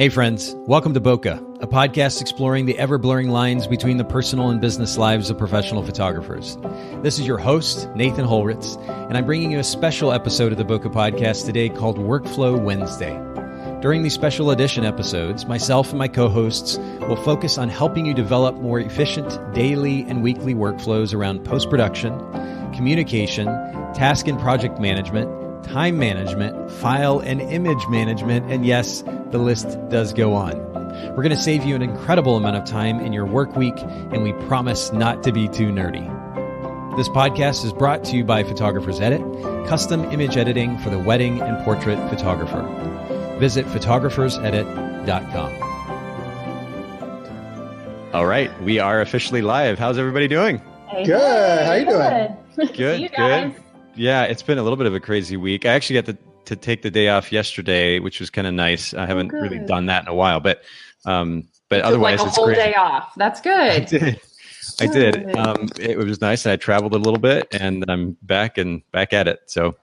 Hey friends, welcome to Bokeh, a podcast exploring the ever-blurring lines between the personal and business lives of professional photographers. This is your host, Nathan Holritz, and I'm bringing you a special episode of the Bokeh Podcast today called Workflow Wednesday. During these special edition episodes, myself and my co-hosts will focus on helping you develop more efficient daily and weekly workflows around post-production, communication, task and project management, time management, file and image management, and yes, the list does go on. We're going to save you an incredible amount of time in your work week, and we promise not to be too nerdy. This podcast is brought to you by Photographers Edit, custom image editing for the wedding and portrait photographer. Visit photographersedit.com. All right, we are officially live. How's everybody doing? Hey, good. How you doing? Good, good. Yeah, it's been a little bit of a crazy week. I actually got to take the day off yesterday, which was kind of nice. I haven't really done that in a while, but otherwise like it's a whole great. day off. That's good. I did. It was nice. I traveled a little bit, and I'm back at it. So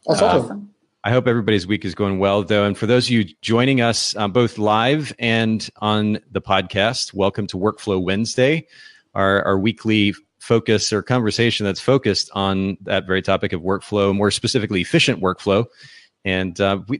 That's awesome. I hope everybody's week is going well, though. And for those of you joining us both live and on the podcast, welcome to Workflow Wednesday, our weekly focus or conversation that's focused on that very topic of workflow, more specifically efficient workflow. And we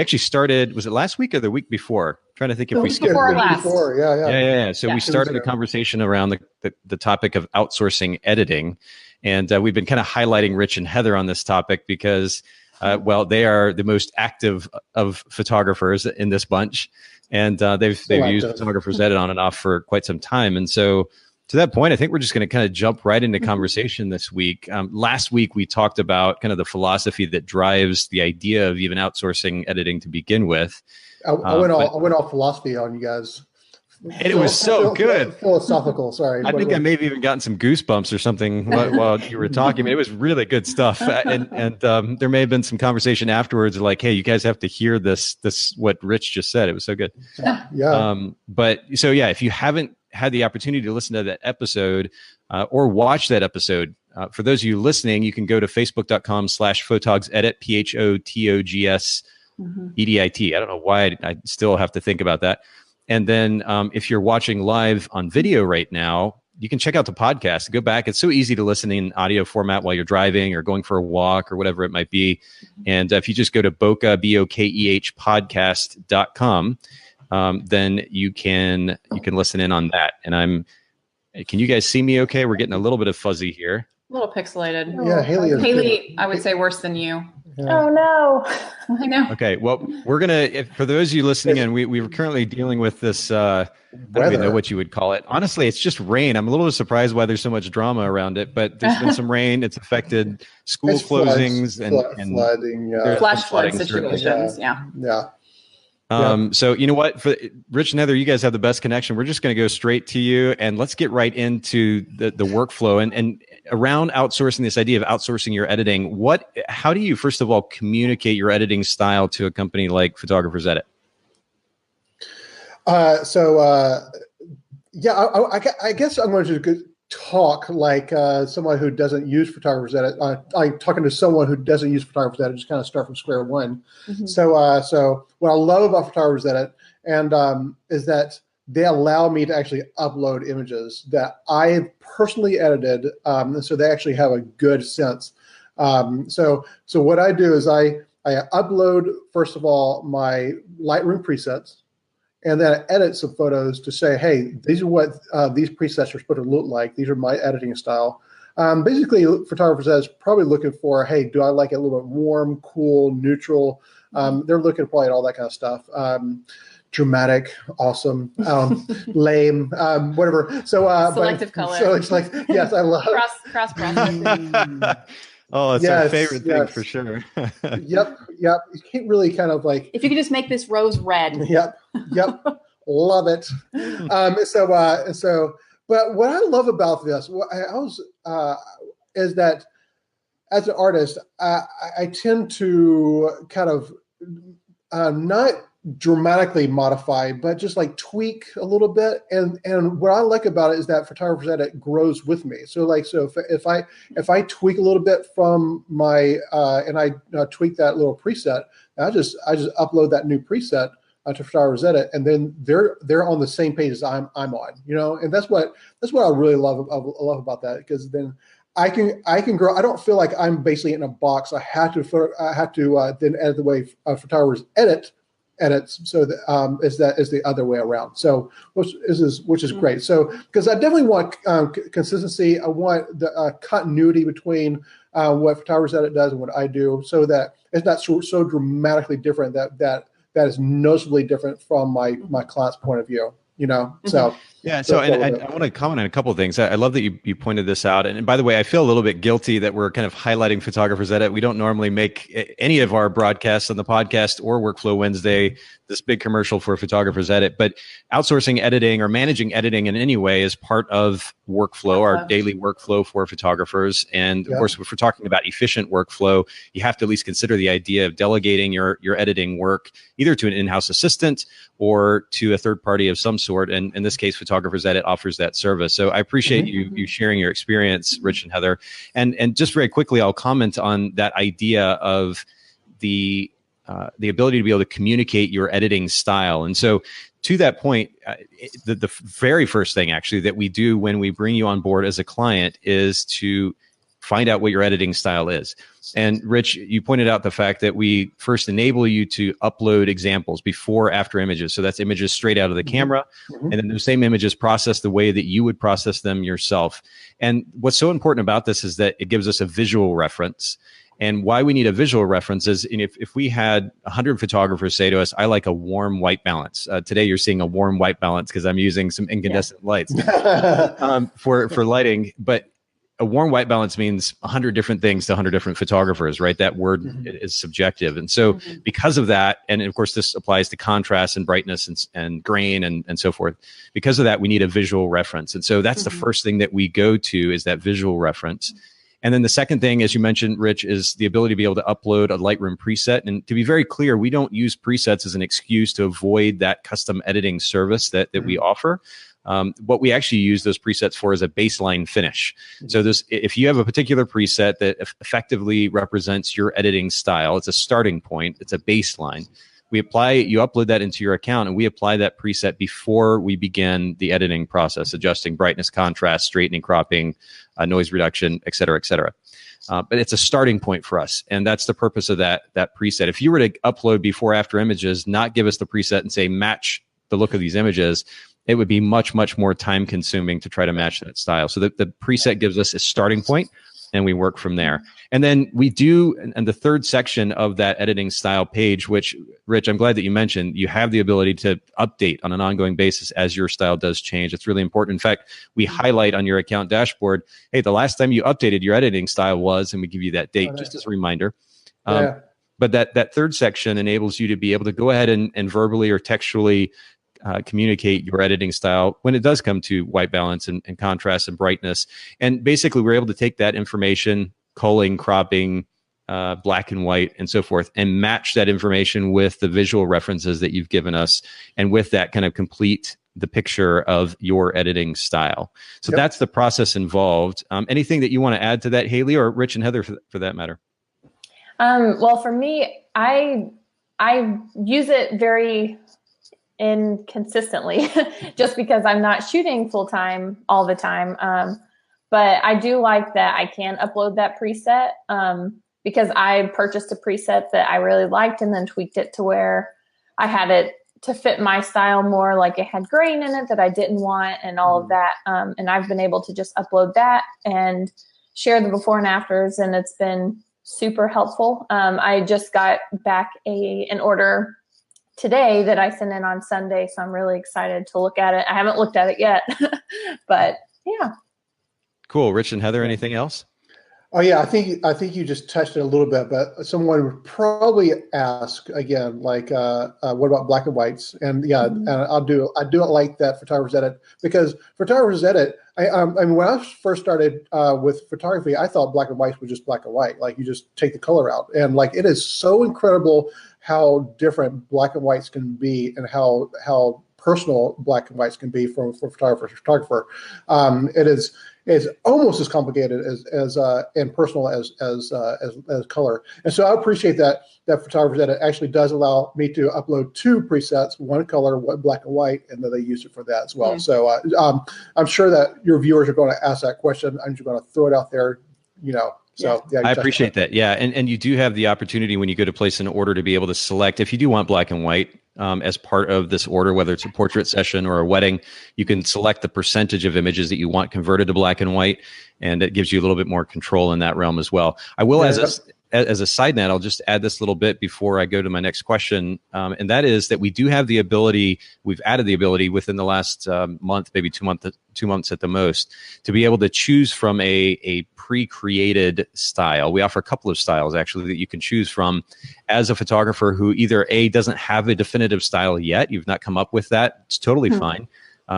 actually started, was it last week or the week before? I'm trying to think if we skipped before. Yeah. So we started a conversation around the topic of outsourcing editing. And we've been kind of highlighting Rich and Heather on this topic because, they are the most active of photographers in this bunch. And they've used Photographers Edit on and off for quite some time. And so to that point, I think we're just going to kind of jump right into conversation this week. Last week, we talked about kind of the philosophy that drives the idea of even outsourcing editing to begin with. I went all philosophy on you guys. And it was so good. Philosophical, sorry. I think I may have even gotten some goosebumps or something while you were talking. I mean, it was really good stuff. And there may have been some conversation afterwards like, hey, you guys have to hear this what Rich just said. It was so good. Yeah. If you haven't had the opportunity to listen to that episode or watch that episode, for those of you listening, you can go to facebook.com/photogsedit, PHOTOGSEDIT. I don't know why I still have to think about that. And then if you're watching live on video right now, you can check out the podcast. Go back. It's so easy to listen in audio format while you're driving or going for a walk or whatever it might be. And if you just go to Bokeh, Bokeh podcast.com, then you can listen in on that. And can you guys see me okay? We're getting a little bit of fuzzy here. A little pixelated. Yeah, Haylee, I would say worse than you. Yeah. Oh no. I know. Okay, well, we're gonna. For those of you listening in, we were currently dealing with this. I don't even know what you would call it. Honestly, it's just rain. I'm a little surprised why there's so much drama around it, but there's been some rain. It's affected school closings and flooding. Flash flood situations. Yeah. So you know what, for Rich and Heather, you guys have the best connection. We're just going to go straight to you and let's get right into the workflow and around outsourcing, this idea of outsourcing your editing. How do you, first of all, communicate your editing style to a company like Photographers Edit? I guess I'm going to talk like someone who doesn't use Photographers Edit. I'm talking to someone who doesn't use Photographers Edit, just kind of start from square one. Mm-hmm. So what I love about Photographers Edit is that they allow me to actually upload images that I personally edited, so they actually have a good sense. So what I do is I upload, first of all, my Lightroom presets, and then I edit some photos to say, hey, these are what these presets are supposed to look like. These are my editing style. Basically, Photographers Edit is probably looking for, hey, do I like it a little bit warm, cool, neutral? They're looking probably at all that kind of stuff. Dramatic, awesome, lame, whatever. So selective color. So it's like, yes, I love cross processing. Oh, it's our favorite thing for sure. Yep. You can't really kind of like. If you could just make this rose red. Yep. Love it. But what I love about this, is that as an artist, I tend to kind of not dramatically modify, but just like tweak a little bit. And what I like about it is that Photographers Edit grows with me. So if I tweak a little bit from my and I tweak that little preset, I just upload that new preset. to Photographer's Edit, and then they're on the same page as I'm on, and that's what I really love about that, because then I can grow. I don't feel like I'm basically in a box. I have to then edit the way photographers edits, so that is the other way around. So which is great. So because I definitely want consistency. I want the continuity between what Photographer's Edit does and what I do, so that it's not so dramatically different that is noticeably different from my client's point of view. So yeah. So and I want to comment on a couple of things. I love that you pointed this out. And by the way, I feel a little bit guilty that we're kind of highlighting Photographer's Edit. We don't normally make any of our broadcasts on the podcast or Workflow Wednesday this big commercial for Photographer's Edit, but outsourcing editing or managing editing in any way is part of workflow, our daily workflow for photographers. And of course, if we're talking about efficient workflow, you have to at least consider the idea of delegating your editing work either to an in-house assistant or to a third party of some sort. And in this case, Photographer's Edit offers that service. So I appreciate you sharing your experience, Rich and Heather. And just very quickly, I'll comment on that idea of the ability to be able to communicate your editing style. And so to that point, the very first thing actually that we do when we bring you on board as a client is to find out what your editing style is. And Rich, you pointed out the fact that we first enable you to upload examples before, after images. So that's images straight out of the camera. And then those same images processed the way that you would process them yourself. And what's so important about this is that it gives us a visual reference. And why we need a visual reference is if we had 100 photographers say to us, I like a warm white balance. Today you're seeing a warm white balance because I'm using some incandescent lights for lighting. But a warm white balance means 100 different things to 100 different photographers, right? That word is subjective. And so because of that, and of course this applies to contrast and brightness and grain and so forth, because of that, we need a visual reference. And so that's the first thing that we go to is that visual reference. And then the second thing, as you mentioned, Rich, is the ability to be able to upload a Lightroom preset. And to be very clear, we don't use presets as an excuse to avoid that custom editing service that we offer. What we actually use those presets for is a baseline finish. So if you have a particular preset that effectively represents your editing style, it's a starting point, it's a baseline. You upload that into your account, and we apply that preset before we begin the editing process, adjusting brightness, contrast, straightening, cropping, noise reduction, et cetera, et cetera. But it's a starting point for us, and that's the purpose of that preset. If you were to upload before, after images, not give us the preset and say match the look of these images, it would be much, much more time consuming to try to match that style. So the preset gives us a starting point, and we work from there. And then we do, and the third section of that editing style page, which, Rich, I'm glad that you mentioned, you have the ability to update on an ongoing basis as your style does change. It's really important. In fact, we highlight on your account dashboard, hey, the last time you updated your editing style was, and we give you that date just as a reminder. But that third section enables you to be able to go ahead and verbally or textually communicate your editing style when it does come to white balance and contrast and brightness. And basically, we're able to take that information, culling, cropping, black and white, and so forth, and match that information with the visual references that you've given us. And with that, kind of complete the picture of your editing style. So that's the process involved. Anything that you want to add to that, Haylee, or Rich and Heather for that matter? Well, for me, I use it very inconsistently just because I'm not shooting full time all the time. But I do like that I can upload that preset because I purchased a preset that I really liked and then tweaked it to where I had it to fit my style more, like it had grain in it that I didn't want and all of that. And I've been able to just upload that and share the before and afters, and it's been super helpful. I just got back an order today that I sent in on Sunday, so I'm really excited to look at it. I haven't looked at it yet, but yeah. Cool. Rich and Heather, anything else? Oh yeah, I think you just touched it a little bit, but someone would probably ask again, like, what about black and whites? And and I do it like that Photographer's Edit, because Photographer's Edit. I mean, when I first started with photography, I thought black and whites were just black and white, like you just take the color out, and like it is so incredible how different black and whites can be, and how personal black and whites can be from photographer to photographer. is almost as complicated as and personal as color. And so I appreciate that photographers that it actually does allow me to upload 2 presets, one color, one black and white, and then they use it for that as well. Mm-hmm. So I'm sure that your viewers are going to ask that question. I'm just going to throw it out there, So yeah, I appreciate that. Yeah. And you do have the opportunity when you go to place an order to be able to select, if you do want black and white as part of this order, whether it's a portrait session or a wedding, you can select the percentage of images that you want converted to black and white. And it gives you a little bit more control in that realm as well. I will, as a side note, I'll just add this little bit before I go to my next question. And that is that we do have the ability, we've added the ability within the last month, maybe 2 months at the most, to be able to choose from a pre-created style. We offer a couple of styles actually that you can choose from as a photographer who either doesn't have a definitive style yet. You've not come up with that. It's totally fine.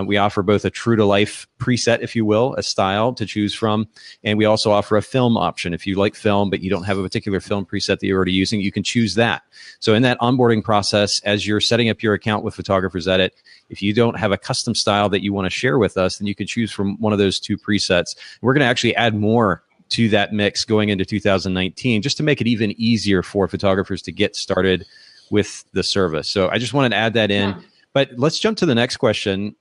We offer both a true to life preset, if you will, a style to choose from. And we also offer a film option. If you like film, but you don't have a particular film preset that you're already using, you can choose that. So in that onboarding process, as you're setting up your account with Photographers Edit, if you don't have a custom style that you want to share with us, then you can choose from one of those 2 presets. We're going to actually add more to that mix going into 2019, just to make it even easier for photographers to get started with the service. So I just wanted to add that in. Yeah. But let's jump to the next question.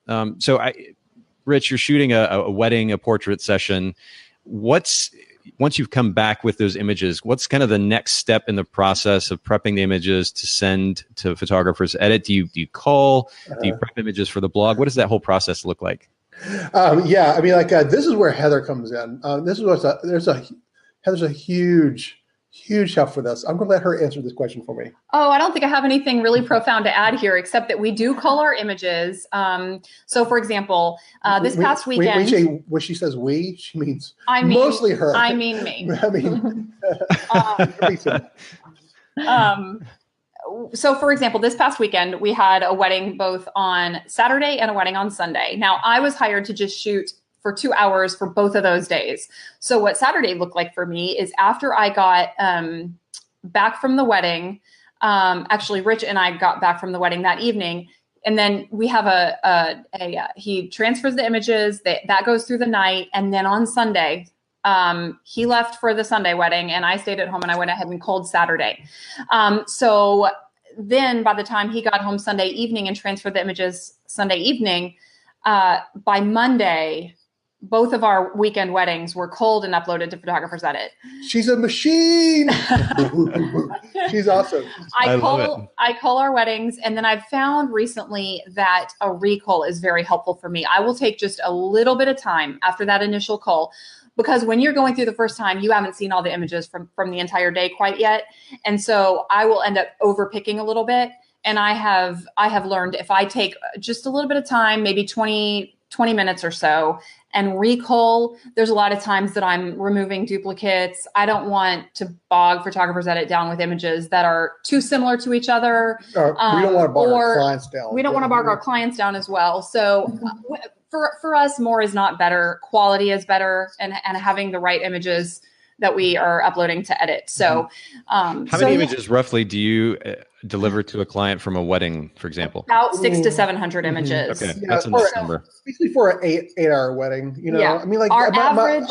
Rich, you're shooting a wedding, a portrait session. Once you've come back with those images, what's kind of the next step in the process of prepping the images to send to Photographers Edit? Do you call? Do you prep images for the blog? What does that whole process look like? Yeah, I mean, this is where Heather comes in. Heather's a huge help for this. I'm going to let her answer this question for me. Oh, I don't think I have anything really profound to add here, except that we do cull our images. So, for example, this past weekend, when she says we, she means mostly her. I mean me. So, for example, this past weekend, we had a wedding both on Saturday and a wedding on Sunday. Now, I was hired to just shoot for 2 hours for both of those days. So what Saturday looked like for me is after I got back from the wedding, actually, Rich and I got back from the wedding that evening. And then we have he transfers the images, that goes through the night. And then on Sunday, he left for the Sunday wedding and I stayed at home and I went ahead and culled Saturday. So then by the time he got home Sunday evening and transferred the images Sunday evening, by Monday, both of our weekend weddings were culled and uploaded to Photographers Edit. She's a machine. She's awesome. I cull our weddings. And then I've found recently that a recull is very helpful for me. I will take just a little bit of time after that initial cull, because when you're going through the first time, you haven't seen all the images from the entire day quite yet. And so I will end up overpicking a little bit. And I have learned if I take just a little bit of time, maybe 20 minutes or so, and recull, there's a lot of times that I'm removing duplicates. I don't want to bog Photographers Edit down with images that are too similar to each other. We don't want to bog our clients down. We don't want to bog our clients down as well. So for us, more is not better. Quality is better, and having the right images that we are uploading to Edit. So, how many images roughly do you deliver to a client from a wedding, for example? About 600 to 700 images. Okay, that's a nice number. Basically for an 8-hour wedding, Yeah. I mean, like our average.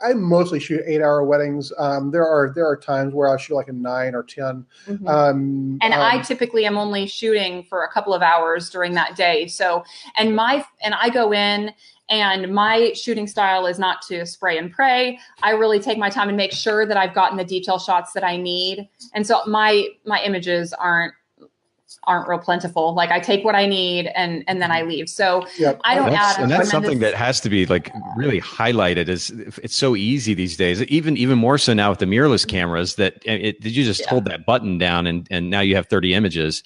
I mostly shoot 8-hour weddings. There are times where I shoot like a 9 or 10. Mm-hmm. I typically am only shooting for a couple of hours during that day. So, and I go in. And my shooting style is not to spray and pray. I really take my time and make sure that I've gotten the detail shots that I need. And so my images aren't real plentiful. Like I take what I need and then I leave. So I don't add. And that's something that has to be like really highlighted. Is it's so easy these days, even more so now with the mirrorless cameras that you just hold that button down and now you have 30 images.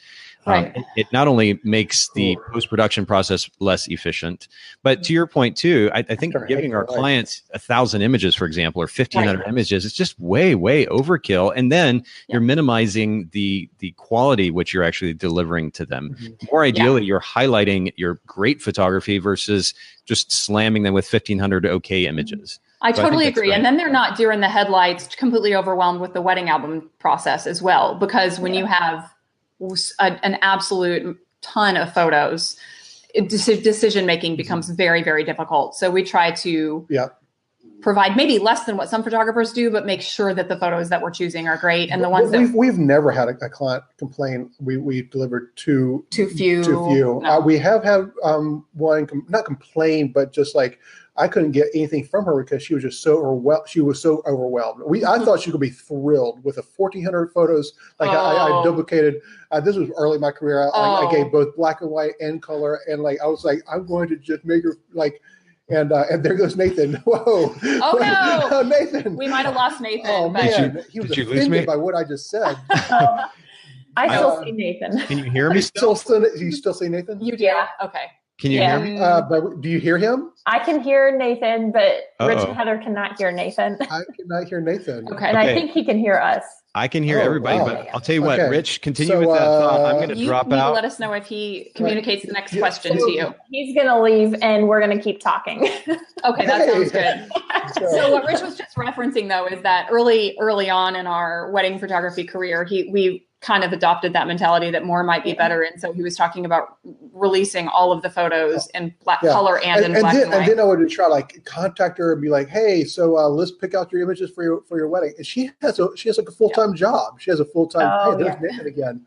Right. It not only makes the post-production process less efficient, but to your point too, I think giving our clients 1,000 images, for example, or 1,500 images, it's just way overkill. And then you're minimizing the quality which you're actually delivering to them. Mm-hmm. More ideally, you're highlighting your great photography versus just slamming them with 1,500 okay images. I totally agree. Great. And then they're not deer in the headlights, completely overwhelmed with the wedding album process as well, because when you have an absolute ton of photos, decision making becomes very, very difficult. So we try to provide maybe less than what some photographers do, but make sure that the photos that we're choosing are great. And the ones that we've never had a client complain we delivered too few. No. We have had one not complain, but just like I couldn't get anything from her because she was just so overwhelmed. She was so overwhelmed. I thought she could be thrilled with the 1,400 photos. Like I duplicated. This was early in my career. I gave both black and white and color, and like I was like, I'm going to just make her like. And there goes Nathan. Whoa! Oh no, Nathan! We might have lost Nathan. Oh man, he was offended by what I just said. I still see Nathan. Can you hear me? You still see Nathan? You do? Yeah. Okay. Can you hear me? But do you hear him? I can hear Nathan, but Rich and Heather cannot hear Nathan. I cannot hear Nathan. Okay. And I think he can hear us. I can hear everybody, but I'll tell you what, Rich, continue with that thought. I'm going to drop out. You need to let us know if he communicates the next question to you. He's going to leave, and we're going to keep talking. Okay, that sounds good. So what Rich was just referencing, though, is that early on in our wedding photography career, we kind of adopted that mentality that more might be better. And so he was talking about releasing all of the photos in black color and in black and white. And then I would try like contact her and be like, hey, so let's pick out your images for your wedding. And she has like a full-time job. She has a full-time, hey, there's Nathan again.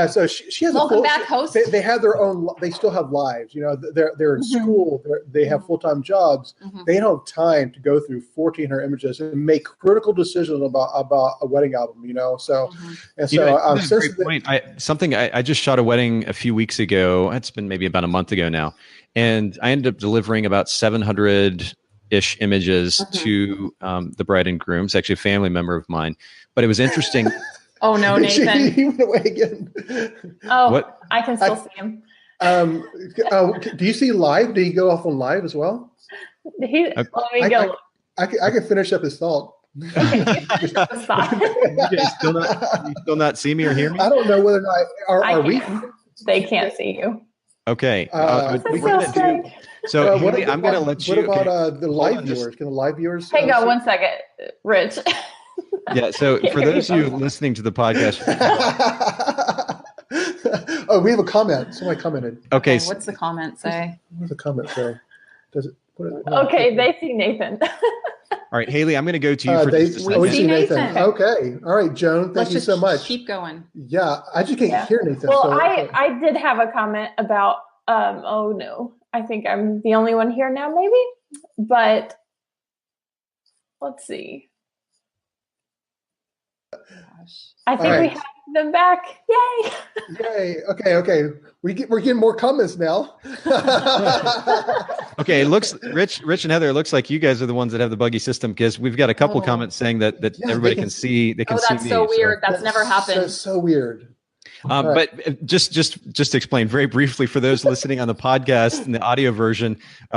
So she has welcome back, host. They have their own, they still have lives, you know, they're in school, they have full-time jobs. They don't have time to go through 1,400 images and make critical decisions about a wedding album, you know. So and so that's a great point. I just shot a wedding a few weeks ago. It's been maybe about a month ago now, and I ended up delivering about 700-ish images to the bride and groom. It's actually a family member of mine, but it was interesting. Oh no, Nathan! He went away again. Oh, what? I can still see him. Do you see live? Do you go off on live as well? Let me go. I can finish up his thought. Stop. You still not see me or hear me? I don't know whether or not are we. They can't see you. Okay. I'm going to let you. What about the live viewers? Can the live viewers? Hang on 1 second, Rich. Yeah. So for those of you listening to the podcast. Oh, we have a comment. Somebody commented. Okay. What's the comment say? What's the comment say? Does it? Okay, they see Nathan. All right, Haley, I'm going to go to you for just a second. We see Nathan. Okay. All right, Joan. Thank you so much. Keep going. Yeah, I just can't hear Nathan. Well, I did have a comment about, oh no, I think I'm the only one here now, maybe. But let's see. I think we have them back. Yay! Yay! Okay. We're getting more comments now. Okay, it looks Rich and Heather. It looks like you guys are the ones that have the buggy system because we've got a couple comments saying that everybody can see. They can see me. That's so weird. That's never happened. That's so weird. But just to explain very briefly for those listening on the podcast and the audio version,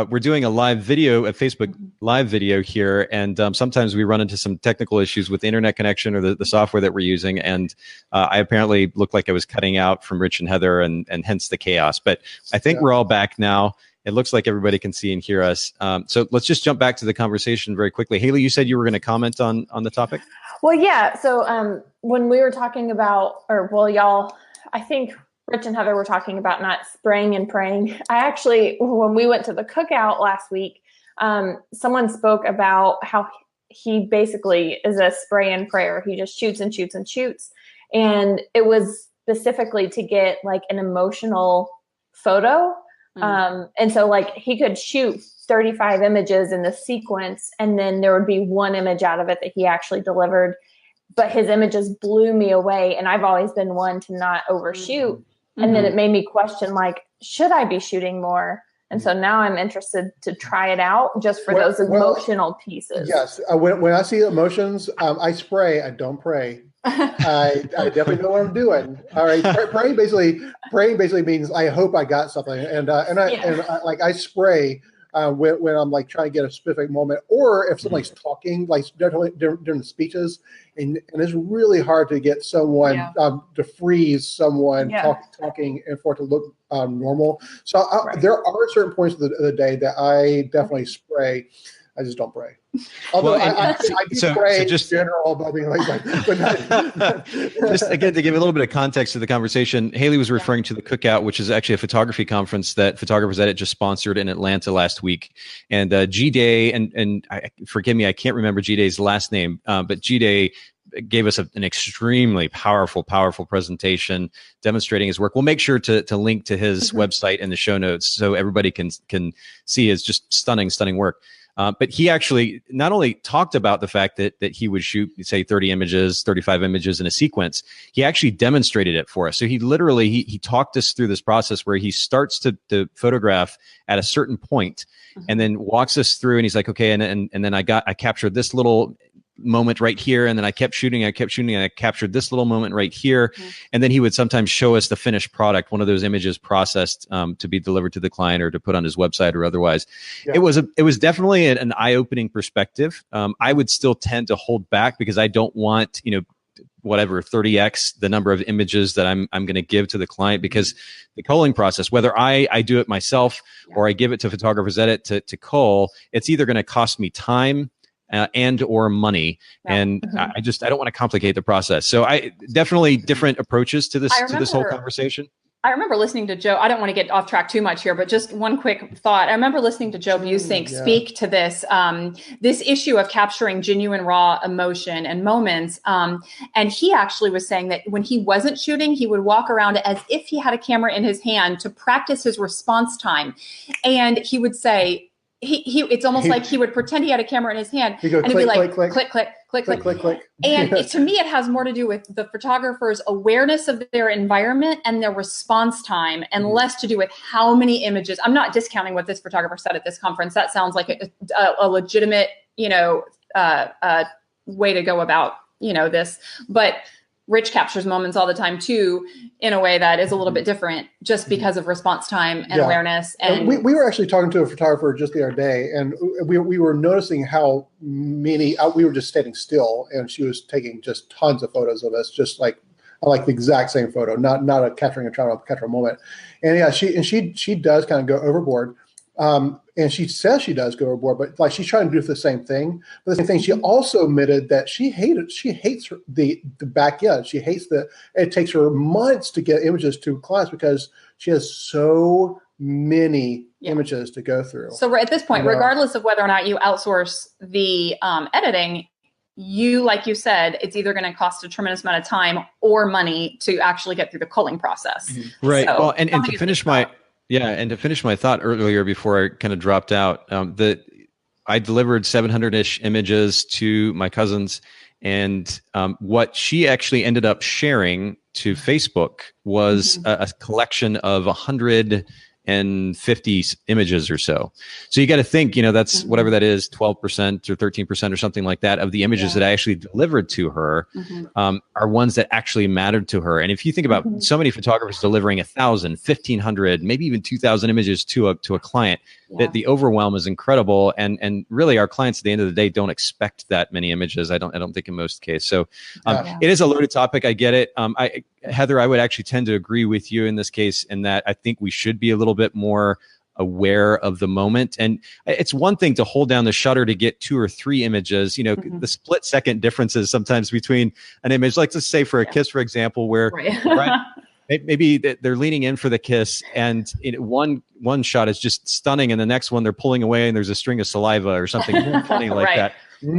we're doing a live video, a Facebook live video here, and sometimes we run into some technical issues with the internet connection or the software that we're using, and I apparently looked like I was cutting out from Rich and Heather, and hence the chaos. But I think we're all back now. It looks like everybody can see and hear us. So let's just jump back to the conversation very quickly. Haley, you said you were going to comment on the topic? Well, yeah. So when we were talking about, y'all, I think Rich and Heather were talking about not spraying and praying. I actually, when we went to the cookout last week, someone spoke about how he basically is a spray and prayer. He just shoots and shoots and shoots. And it was specifically to get like an emotional photo. And so like he could shoot 35 images in the sequence, and then there would be one image out of it that he actually delivered, but his images blew me away. And I've always been one to not overshoot. And then it made me question, like, should I be shooting more? And so now I'm interested to try it out just for those emotional pieces. Yes. When I see emotions, I spray, I don't pray. I definitely know what I'm doing. All right. Praying basically means I hope I got something. And I spray when I'm like trying to get a specific moment, or if somebody's talking, like during the speeches, and it's really hard to get someone to freeze someone talking and for it to look normal. So there are certain points of the day that I definitely spray. I just don't pray. Although I do pray in general, but I mean, but not. Just again, to give a little bit of context to the conversation, Haylee was referring to the Cookout, which is actually a photography conference that Photographers Edit just sponsored in Atlanta last week. And Jide, and forgive me, I can't remember Jide's last name, but Jide gave us an extremely powerful presentation demonstrating his work. We'll make sure to link to his website in the show notes so everybody can see his just stunning work. But he actually not only talked about the fact that he would shoot, say, 30 images, 35 images in a sequence, he actually demonstrated it for us. So he literally, he talked us through this process where he starts to photograph at a certain point and then walks us through, and he's like, okay, and then I captured this little moment right here, and then I kept shooting, and I captured this little moment right here. And then he would sometimes show us the finished product, one of those images processed to be delivered to the client or to put on his website or otherwise. It was definitely an eye-opening perspective. I would still tend to hold back because I don't want, whatever 30x the number of images that I'm going to give to the client, because the culling process, whether I do it myself or I give it to Photographers Edit to cull, it's either going to cost me time and or money. And I don't want to complicate the process. So I definitely different approaches to this whole conversation. I remember listening to Joe. I don't want to get off track too much here, but just one quick thought. I remember listening to Joe Busink speak to this, this issue of capturing genuine, raw emotion and moments. And he actually was saying that when he wasn't shooting, he would walk around as if he had a camera in his hand to practice his response time. And he would say, it's almost like he would pretend he had a camera in his hand, and he'd be like, click, click, click, click, click, click. And to me, it has more to do with the photographer's awareness of their environment and their response time, and less to do with how many images. I'm not discounting what this photographer said at this conference. That sounds like a legitimate, way to go about, this, but Rich captures moments all the time too, in a way that is a little bit different, just because of response time and awareness. And we were actually talking to a photographer just the other day, and we were noticing how many. We were just standing still, and she was taking just tons of photos of us, just like the exact same photo, not trying to capture a moment. And she does kind of go overboard. And she says she does go overboard, but like she's trying to do the same thing. But the same thing, she also admitted that she hates the back end. She hates it takes her months to get images to class because she has so many images to go through. So at this point, regardless of whether or not you outsource the editing, like you said, it's either going to cost a tremendous amount of time or money to actually get through the culling process. Right. So, well, and to finish my thought earlier before I kind of dropped out, that I delivered 700-ish images to my cousins, and what she actually ended up sharing to Facebook was a collection of 150 images or so. So you got to think, that's whatever that is, 12% or 13% or something like that of the images that I actually delivered to her are ones that actually mattered to her. And if you think about so many photographers delivering 1,000, 1,500, maybe even 2,000 images to a client, that the overwhelm is incredible. And really our clients at the end of the day don't expect that many images. I don't think in most cases. So it is a loaded topic. I get it. Heather, I would actually tend to agree with you in this case, in that I think we should be a little bit more aware of the moment. And it's one thing to hold down the shutter to get 2 or 3 images, the split second differences sometimes between an image, like let's say for a kiss, for example, where maybe they're leaning in for the kiss, and one shot is just stunning, and the next one they're pulling away and there's a string of saliva or something funny like that. You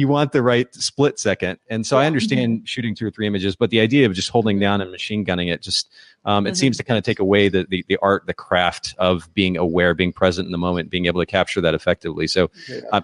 want the right split second. And so I understand shooting 2 or 3 images, but the idea of just holding down and machine gunning it just it seems to kind of take away the art, the craft of being aware, being present in the moment, being able to capture that effectively. So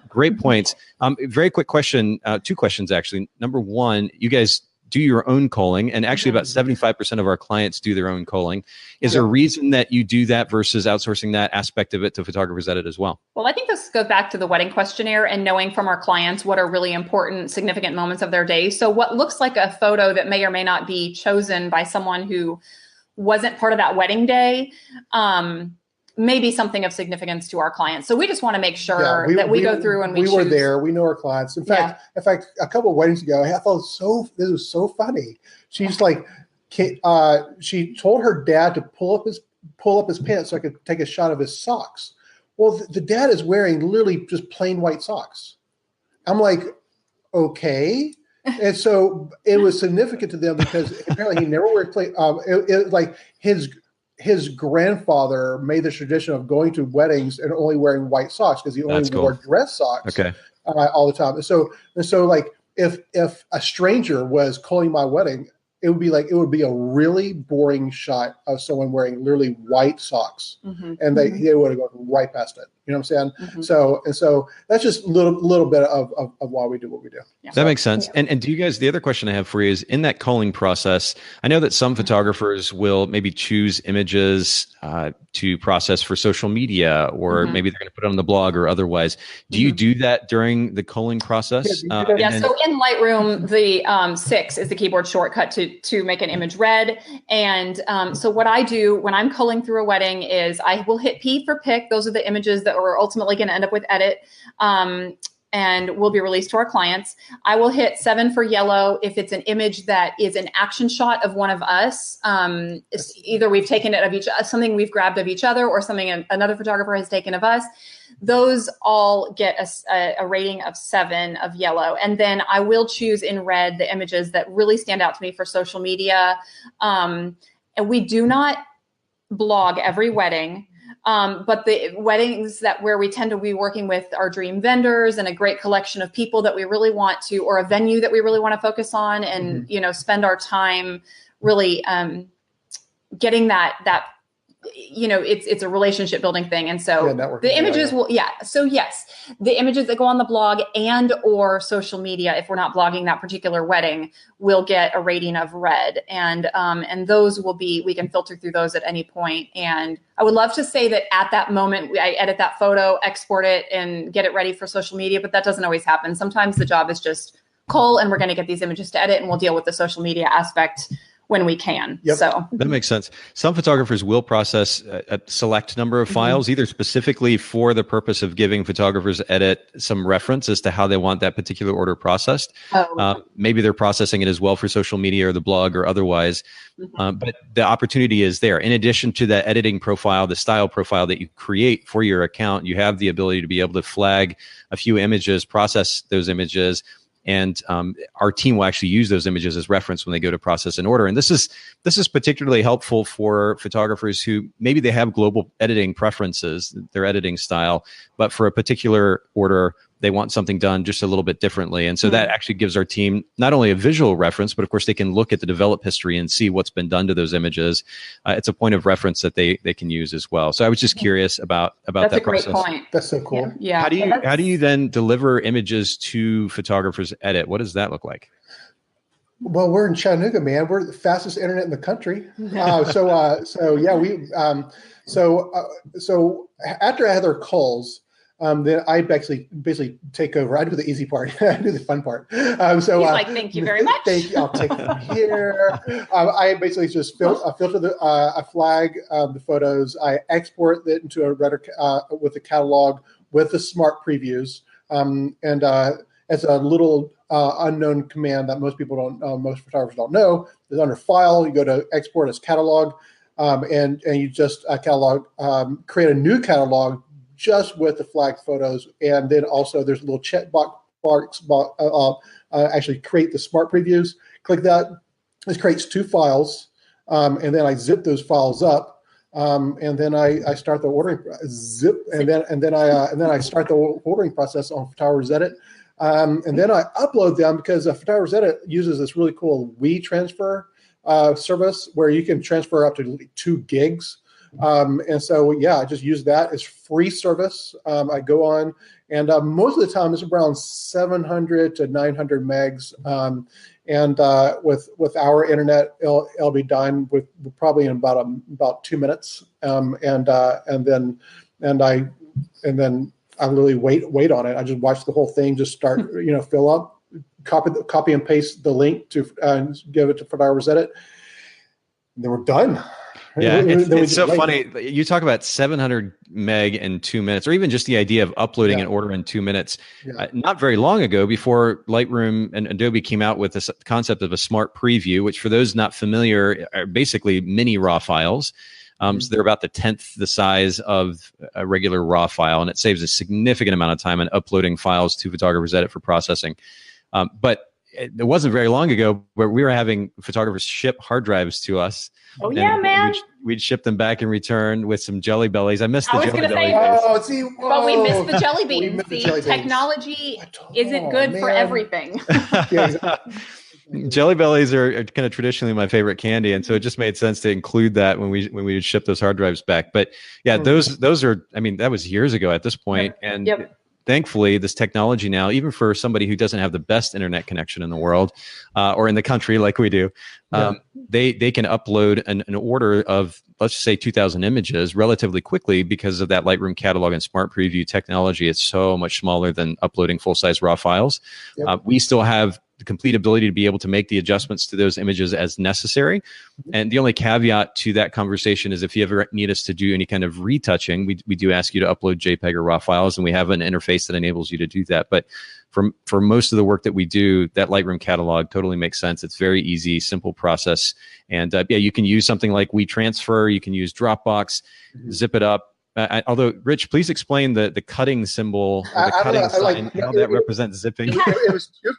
great points. Very quick question, 2 questions actually. Number one, you guys do your own culling, and actually about 75% of our clients do their own culling. Is there a reason that you do that versus outsourcing that aspect of it to Photographers Edit as well? Well, I think this goes back to the wedding questionnaire and knowing from our clients what are really important, significant moments of their day. So what looks like a photo that may or may not be chosen by someone who wasn't part of that wedding day, maybe something of significance to our clients. So we just want to make sure that we go through and we were there. We know our clients. In fact, a couple of weddings ago, I thought this was so funny. She's like, she told her dad to pull up his pants so I could take a shot of his socks. well, the dad is wearing literally just plain white socks. I'm like, okay. And so it was significant to them because apparently he never wore like his grandfather made the tradition of going to weddings and only wearing white socks because he only wore dress socks all the time. And so like if a stranger was calling my wedding, it would be a really boring shot of someone wearing literally white socks, and they would have gone right past it. You know what I'm saying? So that's just a little bit of why we do what we do. Yeah. That makes sense. Yeah. And do you guys? The other question I have for you is in that culling process. I know that some photographers will maybe choose images to process for social media, or maybe they're going to put it on the blog or otherwise. Do you do that during the culling process? So in Lightroom, the 6 is the keyboard shortcut to make an image red. And so what I do when I'm culling through a wedding is I will hit P for pick. Those are the images that we're ultimately going to end up with edit and will be released to our clients. I will hit 7 for yellow if it's an image that is an action shot of one of us. It's either we've taken it of something we've grabbed of each other, or something another photographer has taken of us. Those all get a rating of 7 of yellow. And then I will choose in red the images that really stand out to me for social media. And we do not blog every wedding. But the weddings where we tend to be working with our dream vendors and a great collection of people that we really want to, or a venue that we really want to focus on and, spend our time really getting that, it's a relationship building thing. And so the images So yes, the images that go on the blog and or social media, if we're not blogging that particular wedding, will get a rating of red. And those we can filter through those at any point. And I would love to say that at that moment, I edit that photo, export it, and get it ready for social media, but that doesn't always happen. Sometimes the job is just cull, and we're going to get these images to edit, and we'll deal with the social media aspect when we can. Yep. So that makes sense. Some photographers will process a select number of files, either specifically for the purpose of giving photographers edit some reference as to how they want that particular order processed. Maybe they're processing it as well for social media or the blog or otherwise. But the opportunity is there. In addition to that editing profile, the style profile that you create for your account, you have the ability to be able to flag a few images, process those images, and our team will actually use those images as reference when they go to process an order. And this is particularly helpful for photographers who maybe they have global editing preferences, their editing style, but for a particular order, they want something done just a little bit differently. And so that actually gives our team not only a visual reference, but of course they can look at the develop history and see what's been done to those images. It's a point of reference that they can use as well. So I was just curious about That's that process. That's a great point. That's so cool. Yeah. How do you then deliver images to photographers edit? What does that look like? Well, we're in Chattanooga, man. We're the fastest internet in the country. So after I had their calls, then I basically take over. I do the easy part. I do the fun part. He's like, thank you very much. Thank you. I'll take it from here. I basically just filter I flag the photos. I export it into a Redder with the catalog with the smart previews. And it's a little unknown command that most photographers don't know. Is under File. You go to Export as Catalog, and you just create a new catalog just with the flagged photos. And then also there's a little check box actually create the smart previews. Click that. This creates 2 files. And then I zip those files up. And then I start the ordering and then I start the ordering process on Photographer's Edit. And then I upload them because Photographer's Edit uses this really cool WeTransfer service where you can transfer up to 2 gigs. And so, I just use that. It's free service. I go on, and most of the time it's around 700 to 900 megs. And with our internet, it'll be done with probably in about 2 minutes. And then I really wait on it. I just watch the whole thing just start, fill up, copy and paste the link to give it to Photographer's Edit. And then we're done. Yeah, it's so funny. You talk about 700 meg in 2 minutes, or even just the idea of uploading an order in 2 minutes. Yeah. Not very long ago, before Lightroom and Adobe came out with this concept of a smart preview, which for those not familiar are basically mini RAW files. So they're about the 10th the size of a regular RAW file, and it saves a significant amount of time in uploading files to Photographer's Edit for processing. But it wasn't very long ago where we were having photographers ship hard drives to us. Oh yeah, man. We'd ship them back in return with some jelly bellies. I missed the jelly bellies. But we missed the jelly beans. Technology isn't good for everything. Jelly bellies are kind of traditionally my favorite candy, and so it just made sense to include that when we would ship those hard drives back. But yeah, those are. I mean, that was years ago at this point, and thankfully, this technology now, even for somebody who doesn't have the best internet connection in the world or in the country like we do, they can upload an order of, let's just say, 2,000 images relatively quickly because of that Lightroom catalog and Smart Preview technology. It's so much smaller than uploading full-size RAW files. We still have the complete ability to be able to make the adjustments to those images as necessary. And the only caveat to that conversation is if you ever need us to do any kind of retouching, we do ask you to upload JPEG or RAW files, and we have an interface that enables you to do that. But for most of the work that we do, that Lightroom catalog totally makes sense. It's very easy, simple process. And you can use something like WeTransfer, you can use Dropbox, zip it up. Although, Rich, please explain the cutting symbol, the cutting sign, how that represents zipping. It was two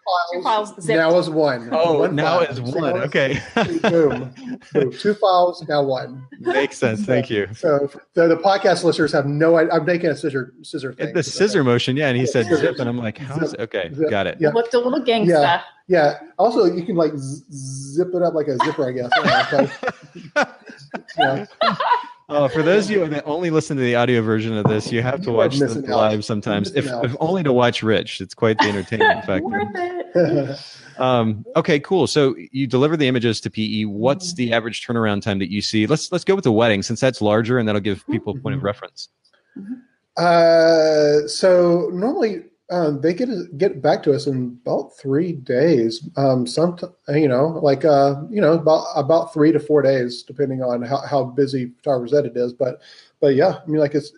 files. Zipped. Now is one. Now is one. Okay. Boom. 2 files, now one. Makes sense. Thank you. So the podcast listeners have no idea. I'm making a scissor thing. The scissor motion, and he said zip, and I'm like, how's it? Okay, got it. Yeah. Looked a little gangsta. Yeah. Also, you can like zip it up like a zipper, I guess. For those of you that only listen to the audio version of this, you have to watch this live sometimes, if only to watch Rich. It's quite the entertainment factor. Worth it. Okay, cool. So you deliver the images to PE. What's the average turnaround time that you see? Let's go with the wedding, since that's larger, and that'll give people a point of reference. So normally they get back to us in about 3 days. About 3 to 4 days, depending on how busy Photographer's Edit is. But yeah, I mean, like it's.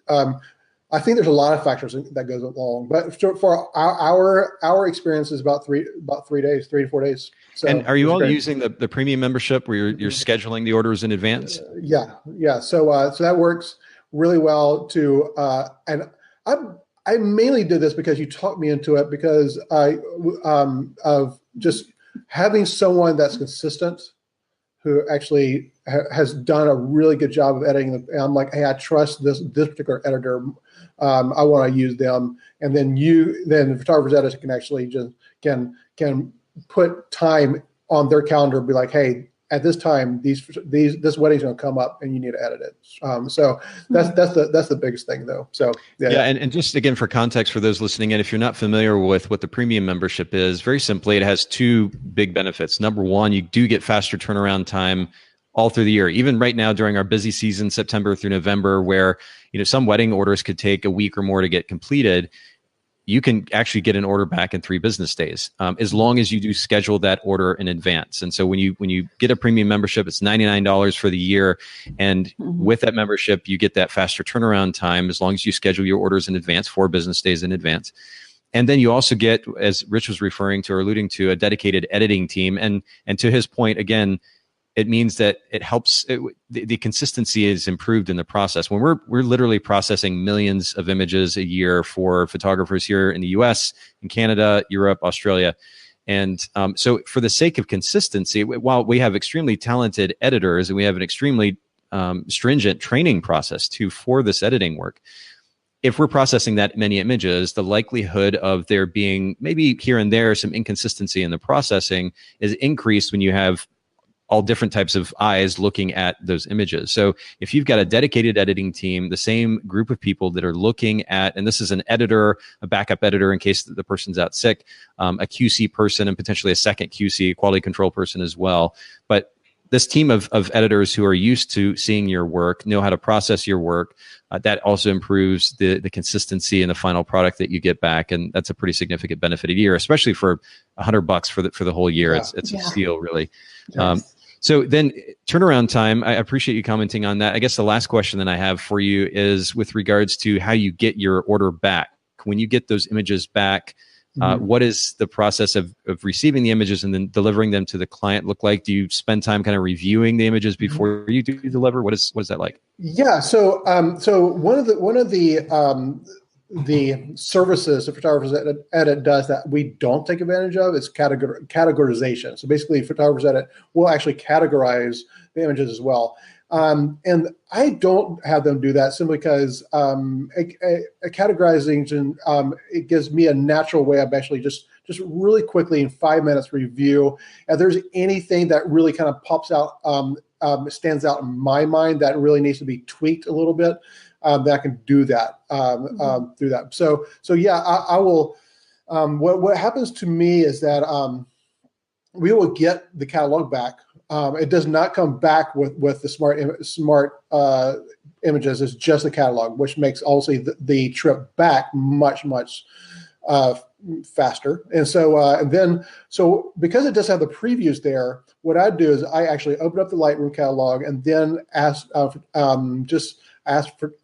I think there's a lot of factors that goes along, but for our experience is about 3 days, 3 to 4 days. So, and are you all using the premium membership where you're scheduling the orders in advance? Yeah. So that works really well too. And I mainly did this because you talked me into it, because of just having someone that's consistent, who actually has done a really good job of editing. And I'm like, hey, I trust this particular editor. I want to use them. And then the Photographer's Editor can actually just can put time on their calendar and be like, hey, at this time, this wedding's going to come up, and you need to edit it. So that's the biggest thing, though. So and just again for context for those listening in, if you're not familiar with what the premium membership is, very simply, it has 2 big benefits. Number one, you do get faster turnaround time all through the year. Even right now during our busy season, September through November, where some wedding orders could take a week or more to get completed, you can actually get an order back in 3 business days, as long as you do schedule that order in advance. And so when you get a premium membership, it's $99 for the year. And with that membership, you get that faster turnaround time as long as you schedule your orders in advance, 4 business days in advance. And then you also get, as Rich was referring to or alluding to, a dedicated editing team. And to his point, again, it means that it helps. The consistency is improved in the process. When we're literally processing millions of images a year for photographers here in the U.S., in Canada, Europe, Australia, and so for the sake of consistency, while we have extremely talented editors and we have an extremely stringent training process too for this editing work, if we're processing that many images, the likelihood of there being maybe here and there some inconsistency in the processing is increased when you have all different types of eyes looking at those images. So if you've got a dedicated editing team, the same group of people that are looking at, and this is an editor, a backup editor in case the person's out sick, a QC person, and potentially a second QC, quality control person as well. But this team of editors who are used to seeing your work, know how to process your work, that also improves the consistency in the final product that you get back. And that's a pretty significant benefit a year, especially for $100 for the whole year. It's a steal, really. Yes. So then turnaround time, I appreciate you commenting on that. I guess the last question that I have for you is with regards to how you get your order back. When you get those images back, What is the process of receiving the images and then delivering them to the client look like? Do you spend time kind of reviewing the images before you do deliver? What is that like? Yeah. So one of the services that Photographers Edit does that we don't take advantage of is categorization. So basically, Photographers Edit will actually categorize the images as well. And I don't have them do that simply because a categorization, it gives me a natural way of actually just really quickly in 5 minutes review. If there's anything that really kind of pops out, stands out in my mind that really needs to be tweaked a little bit, that I can do that through that. So yeah, I will. What happens to me is that we will get the catalog back. It does not come back with the smart images. It's just the catalog, which makes obviously the trip back much faster. And so because it does have the previews there, what I do is I actually open up the Lightroom catalog and then ask for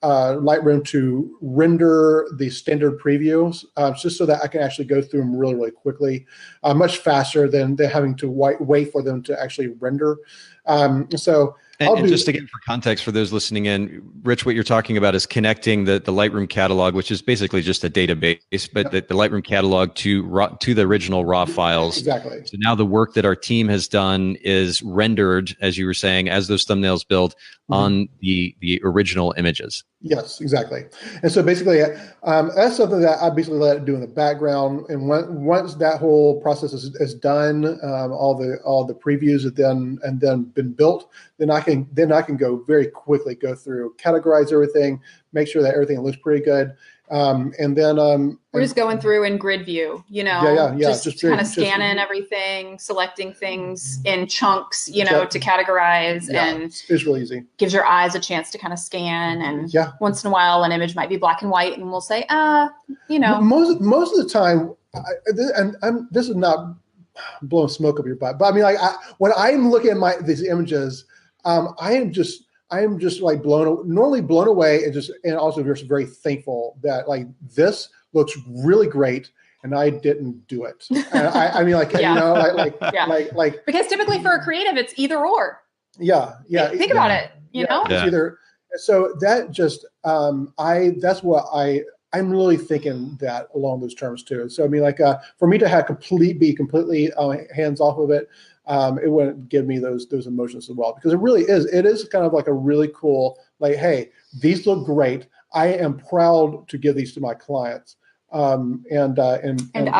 Lightroom to render the standard previews, just so that I can actually go through them really, really quickly, much faster than having to wait for them to actually render. And just again, for context for those listening in, Rich, what you're talking about is connecting the Lightroom catalog, which is basically just a database, but the Lightroom catalog to the original raw files. Exactly. So now the work that our team has done is rendered, as you were saying, as those thumbnails build on the original images. Yes, exactly. And so basically, that's something that I basically let it do in the background. And once that whole process is done, all the previews have then been built, then I can go very quickly go through, categorize everything, make sure that everything looks pretty good. And then we're just going through in grid view, Yeah. just kind of scanning everything, selecting things in chunks, to categorize, and it's really easy. Gives your eyes a chance to kind of scan. And once in a while, an image might be black and white, and we'll say, Most of the time, this is not blowing smoke up your butt, but I mean, when I'm looking at these images, I am just like normally blown away, and also just very thankful that like this looks really great, and I didn't do it. I mean, because typically for a creative, it's either or. Yeah. Think about it. You know, it's either. So that just that's what I'm really thinking that along those terms too. So I mean, for me to be completely hands off of it. It wouldn't give me those emotions as well, because it is kind of like a really cool, like, hey, these look great. I am proud to give these to my clients. And I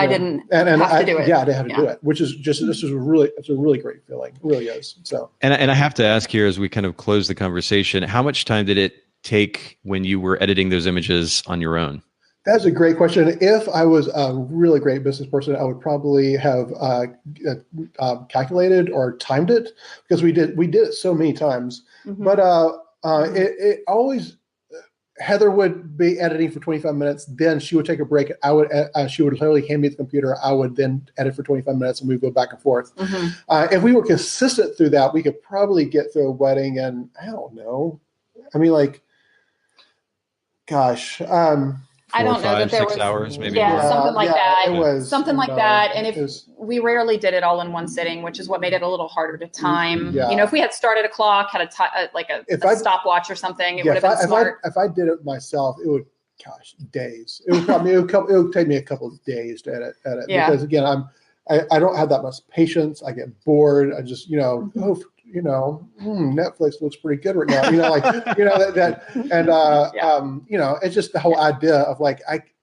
didn't have to do it. Yeah, I didn't have to do it, which is just, it's a really great feeling. It really is. So, and I have to ask here as we kind of close the conversation, how much time did it take when you were editing those images on your own? That's a great question. If I was a really great business person, I would probably have calculated or timed it, because we did it so many times. Mm-hmm. But it always, Heather would be editing for 25 minutes. Then she would take a break. She would literally hand me the computer. I would then edit for 25 minutes, and we'd go back and forth. Mm-hmm. If we were consistent through that, we could probably get through a wedding. And I don't know. I mean, gosh. I don't know that there 6 hours, maybe. Yeah, something like that. It was something like that. And we rarely did it all in one sitting, which is what made it a little harder to time. Yeah. If we had started a clock, had a stopwatch or something, it would have been smart. If I did it myself, it would, days. It would take me a couple of days to edit. Yeah. Because again, I don't have that much patience. I get bored. I just, Netflix looks pretty good right now. It's just the whole idea of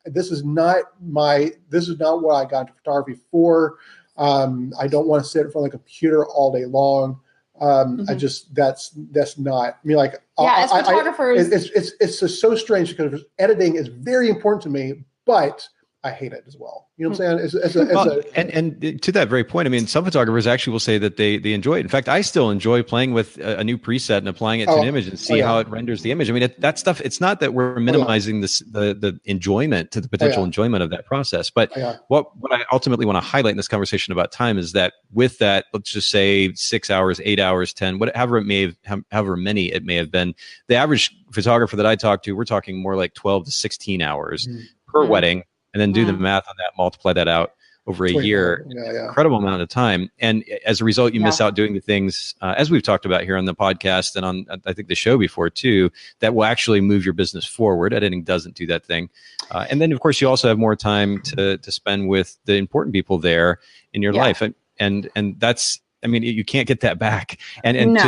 this is not what I got into photography for. I don't want to sit in front of the computer all day long. That's not, I mean, as photographers, it's just so strange, because editing is very important to me, but I hate it as well. You know what I'm saying? And to that very point, I mean, some photographers actually will say that they enjoy it. In fact, I still enjoy playing with a new preset and applying it to an image and see how it renders the image. I mean, that stuff, it's not that we're minimizing the enjoyment, to the potential enjoyment of that process. But what I ultimately want to highlight in this conversation about time is that with that, let's just say 6 hours, 8 hours, 10, however many it may have been, the average photographer that I talk to, we're talking more like 12 to 16 hours per wedding. and then do the math on that, multiply that out over a year, incredible amount of time. And as a result, you miss out doing the things, as we've talked about here on the podcast and on, I think, the show before too, that will actually move your business forward. Editing doesn't do that thing. And then, of course, you also have more time to spend with the important people there in your life. And that's, I mean, you can't get that back. And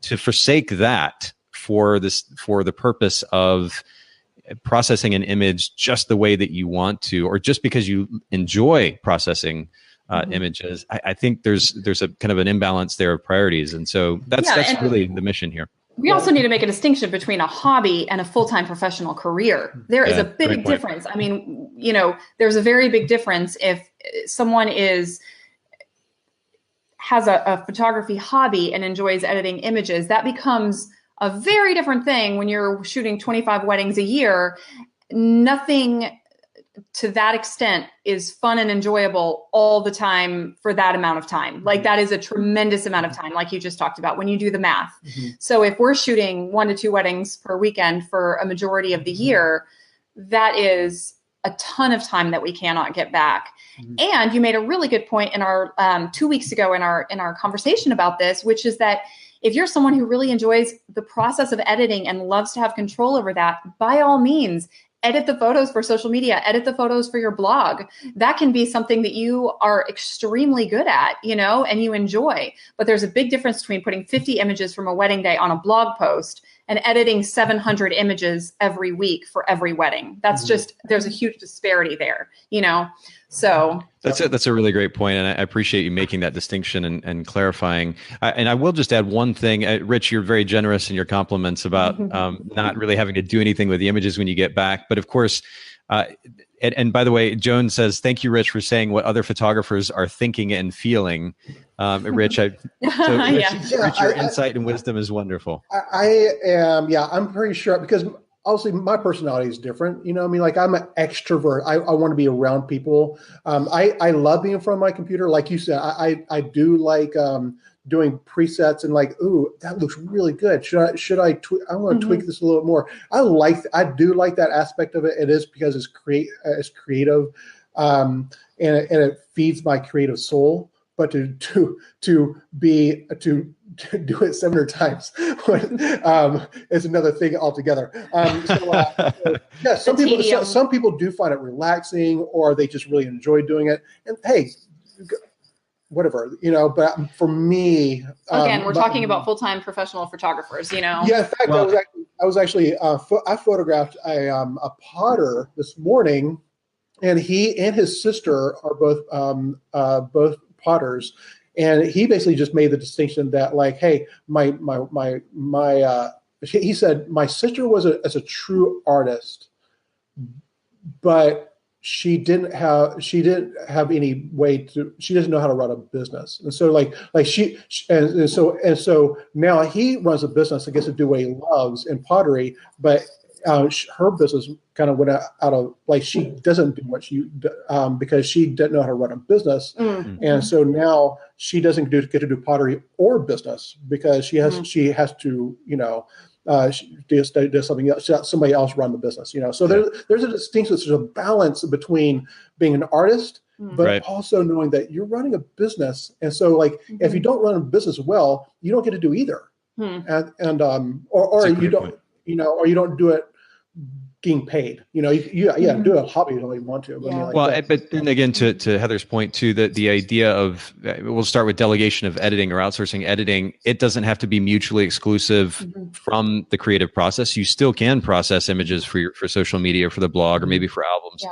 to forsake that for the purpose of processing an image just the way that you want to, or just because you enjoy processing images, I think there's a kind of an imbalance there of priorities. And so that's really the mission here. We also need to make a distinction between a hobby and a full-time professional career. There is a big difference. I mean, there's a very big difference if someone has a photography hobby and enjoys editing images. That becomes a very different thing when you're shooting 25 weddings a year. Nothing to that extent is fun and enjoyable all the time for that amount of time. Like, that is a tremendous amount of time, like you just talked about, when you do the math. So if we're shooting 1 to 2 weddings per weekend for a majority of the year, that is a ton of time that we cannot get back. And you made a really good point in our 2 weeks ago in our conversation about this, which is that if you're someone who really enjoys the process of editing and loves to have control over that, by all means, edit the photos for social media, edit the photos for your blog. That can be something that you are extremely good at, and you enjoy. But there's a big difference between putting 50 images from a wedding day on a blog post and editing 700 images every week for every wedding. That's there's a huge disparity there, So that's a really great point, and I appreciate you making that distinction and clarifying. And I will just add one thing, Rich. You're very generous in your compliments about not really having to do anything with the images when you get back. But of course, and by the way, Joan says, "Thank you, Rich, for saying what other photographers are thinking and feeling." Rich, Rich, your insight and wisdom is wonderful. I'm pretty sure, because obviously my personality is different. Like, I'm an extrovert. I want to be around people. I love being in front of my computer. Like you said, I do like doing presets and like, ooh, that looks really good. Should I I want to tweak this a little bit more. I do like that aspect of it. It is because it's creative, and it feeds my creative soul. But to do it 700 times, it's another thing altogether. Some people do find it relaxing, or they just really enjoy doing it. And hey, whatever, But for me, again, we're talking about full-time professional photographers. Yeah. In fact, I photographed a potter this morning, and he and his sister are both potters, and he basically just made the distinction that, like, hey, he said my sister was a true artist, but she didn't have any way to. She doesn't know how to run a business, and so so now he runs a business and gets to do what he loves in pottery, but her business kind of went out of, like, she doesn't do what she because she didn't know how to run a business, and so now she doesn't get to do pottery or business because she has to do something else. Somebody else run the business. So there's a distinction. There's a balance between being an artist, but also knowing that you're running a business, and so like if you don't run a business well, you don't get to do either, or you don't. Or you don't do it being paid. Do a hobby you don't even want to. But but then again, to Heather's point too, that the idea of, we'll start with delegation of editing or outsourcing editing. It doesn't have to be mutually exclusive from the creative process. You still can process images for social media, for the blog, or maybe for albums,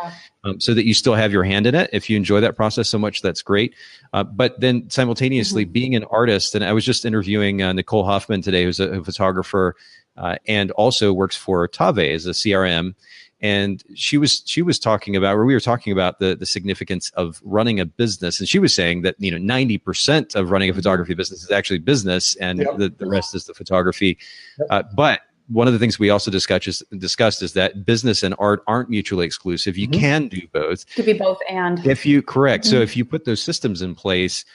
so that you still have your hand in it. If you enjoy that process so much, that's great. But then simultaneously being an artist, and I was just interviewing Nicole Hoffman today, who's a photographer, and also works for Tave as a CRM. And she was talking about, or we were talking about the significance of running a business. And she was saying that, 90% of running a photography business is actually business, and the rest is the photography. But one of the things we also discussed is that business and art aren't mutually exclusive. You can do both. It could be both and. Correct. So if you put those systems in place,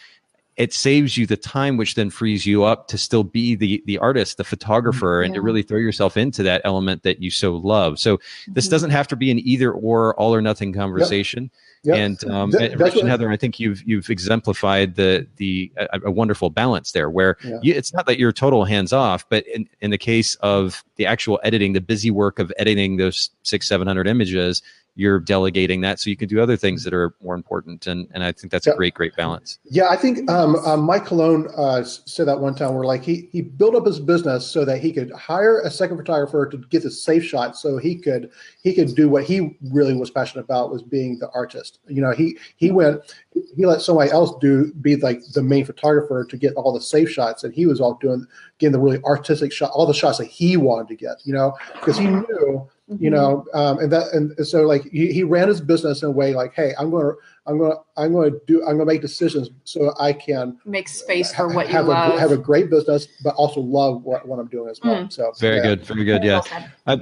it saves you the time, which then frees you up to still be the artist, the photographer, and to really throw yourself into that element that you so love. So this doesn't have to be an either or, all or nothing conversation. Yep. And Rich and Heather, I think you've exemplified a wonderful balance there, where it's not that you're total hands off, but in the case of the actual editing, the busy work of editing those 600-700 images, you're delegating that so you can do other things that are more important. And I think that's a great balance. Yeah, I think Mike Cologne said that one time, where like he built up his business so that he could hire a second photographer to get the safe shot, so he could do what he really was passionate about, was being the artist. You know, he let somebody else be like the main photographer to get all the safe shots, and he was all getting the really artistic shot, all the shots that he wanted to get, you know, because he knew, you know, and so like he ran his business in a way like, hey, I'm going to make decisions so I can make space for what you love, have a great business, but also love what I'm doing as well. So very good. Yeah.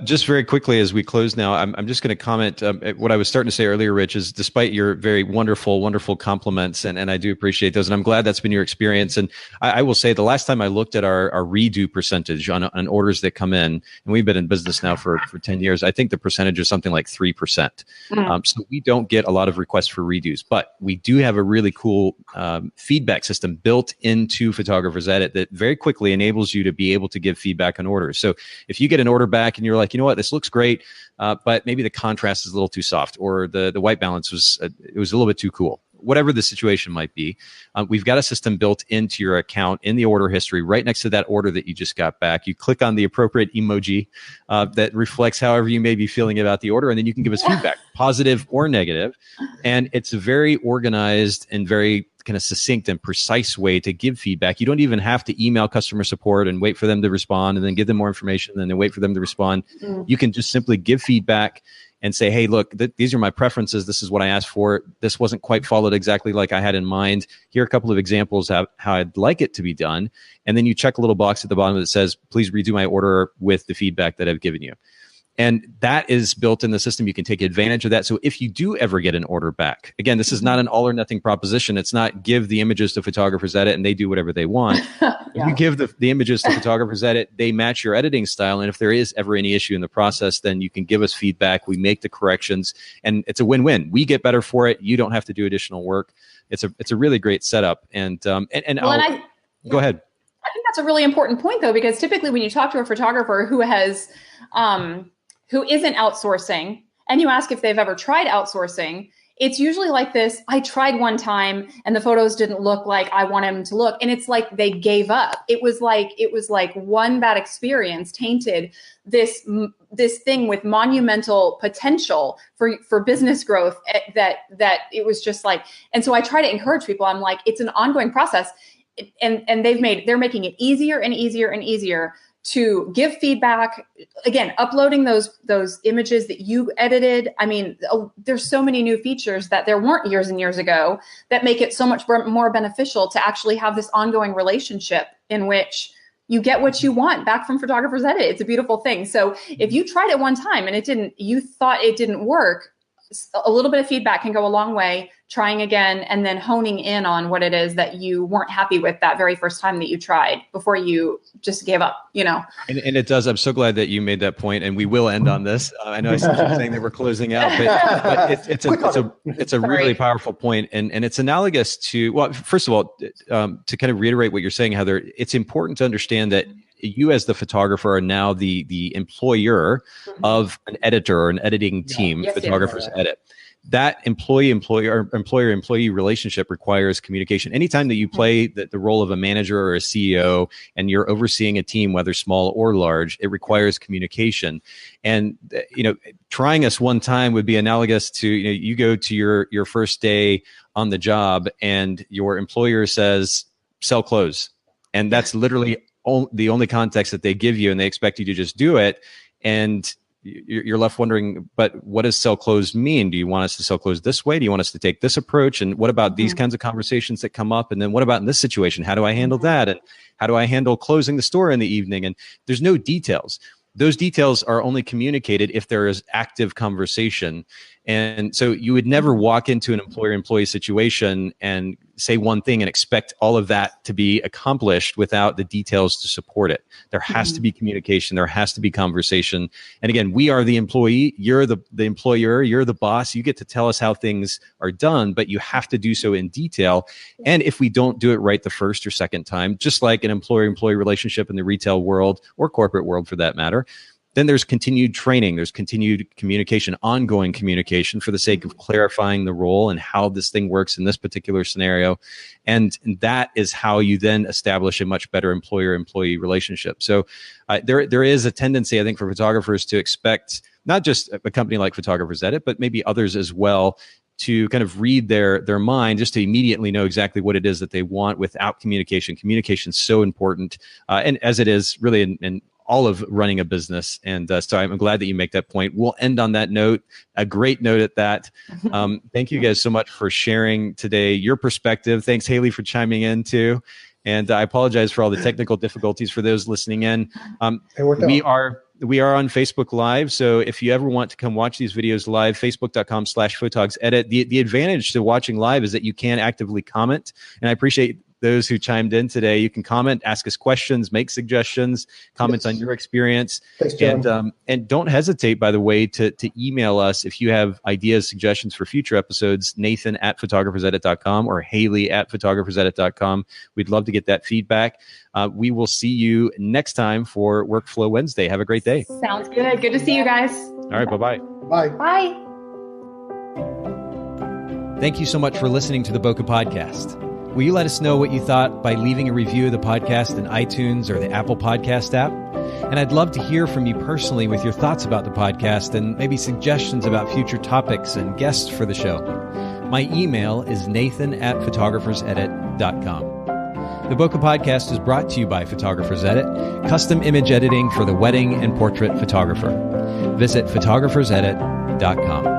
Just very quickly as we close now, I'm just going to comment what I was starting to say earlier, Rich, is despite your very wonderful compliments, and I do appreciate those, and I'm glad that's been your experience. And I will say the last time I looked at our redo percentage on orders that come in, and we've been in business now for 10 years, I think the percentage is something like 3%. So we don't get a lot of requests for redos, but we do have a really cool feedback system built into Photographer's Edit that very quickly enables you to be able to give feedback on orders. So if you get an order back and you're like, you know what, this looks great, but maybe the contrast is a little too soft, or the white balance was a little bit too cool, whatever the situation might be, we've got a system built into your account in the order history right next to that order that you just got back. You click on the appropriate emoji that reflects however you may be feeling about the order, and then you can give us feedback, positive or negative. And it's a very organized and very kind of succinct and precise way to give feedback. You don't even have to email customer support and wait for them to respond and then give them more information and then wait for them to respond. You can just simply give feedback and say, hey, look, these are my preferences. This is what I asked for. This wasn't quite followed exactly like I had in mind. Here are a couple of examples of how I'd like it to be done. And then you check a little box at the bottom that says, please redo my order with the feedback that I've given you. And that is built in the system. You can take advantage of that. So if you do ever get an order back, again, this is not an all or nothing proposition. It's not give the images to Photographer's Edit and they do whatever they want. If you give the images to Photographer's Edit, they match your editing style. And if there is ever any issue in the process, then you can give us feedback. We make the corrections, and it's a win-win. We get better for it. You don't have to do additional work. It's a really great setup. And go ahead. I think that's a really important point, though, because typically when you talk to a photographer who has who isn't outsourcing, and you ask if they've ever tried outsourcing, it's usually like this: I tried one time and the photos didn't look like I wanted them to look. And it's like they gave up. It was like one bad experience tainted this thing with monumental potential for business growth, that it was just like. And so I try to encourage people. I'm like, it's an ongoing process. And they're making it easier and easier and easier to give feedback. Again, uploading those images that you edited. I mean, there's so many new features that there weren't years and years ago that make it so much more beneficial to actually have this ongoing relationship in which you get what you want back from Photographer's Edit. It's a beautiful thing. So if you tried it one time and you thought it didn't work, a little bit of feedback can go a long way. Trying again and then honing in on what it is that you weren't happy with that very first time that you tried before you just gave up, you know. And it does. I'm so glad that you made that point, and we will end on this. I know I keep saying that we're closing out, but it's a really powerful point, and it's analogous to, well, first of all, to kind of reiterate what you're saying, Heather, it's important to understand that you as the photographer are now the employer of an editor or an editing team, Photographer's Edit. That employer-employee relationship requires communication. Anytime that you play the role of a manager or a CEO and you're overseeing a team, whether small or large, it requires communication. And, trying us one time would be analogous to, you go to your first day on the job and your employer says, sell clothes. And that's literally the only context that they give you, and they expect you to just do it. And you're left wondering, but what does sell clothes mean? Do you want us to sell clothes this way? Do you want us to take this approach? And what about these kinds of conversations that come up? And then what about in this situation? How do I handle that? And how do I handle closing the store in the evening? And there's no details. Those details are only communicated if there is active conversation. And so you would never walk into an employer-employee situation and say one thing and expect all of that to be accomplished without the details to support it. There has to be communication. There has to be conversation. And again, we are the employee. You're the employer. You're the boss. You get to tell us how things are done, but you have to do so in detail. And if we don't do it right the first or second time, just like an employer-employee relationship in the retail world or corporate world for that matter, then there's continued training, there's continued communication, ongoing communication for the sake of clarifying the role and how this thing works in this particular scenario. And that is how you then establish a much better employer-employee relationship. So there is a tendency, I think, for photographers to expect not just a company like Photographers Edit, but maybe others as well, to kind of read their mind just to immediately know exactly what it is that they want without communication. Communication is so important, and as it is really in all of running a business. And so I'm glad that you make that point. We'll end on that note, a great note at that. Thank you guys so much for sharing today your perspective. Thanks, Haylee, for chiming in too. And I apologize for all the technical difficulties for those listening in. We are on Facebook Live. So if you ever want to come watch these videos live, facebook.com/photogsedit. The advantage to watching live is that you can actively comment. And I appreciate those who chimed in today. You can comment, ask us questions, make suggestions, comments on your experience. Thanks, John. And don't hesitate, by the way, to email us if you have ideas, suggestions for future episodes, Nathan@photographersedit.com or Haylee@photographersedit.com. We'd love to get that feedback. We will see you next time for Workflow Wednesday. Have a great day. Sounds good. Good to see you guys. All right. Bye-bye. Bye. Bye. Thank you so much for listening to the Bokeh Podcast. Will you let us know what you thought by leaving a review of the podcast in iTunes or the Apple Podcast app? And I'd love to hear from you personally with your thoughts about the podcast and maybe suggestions about future topics and guests for the show. My email is nathan@photographersedit.com. The Bokeh Podcast is brought to you by Photographers Edit, custom image editing for the wedding and portrait photographer. Visit photographersedit.com.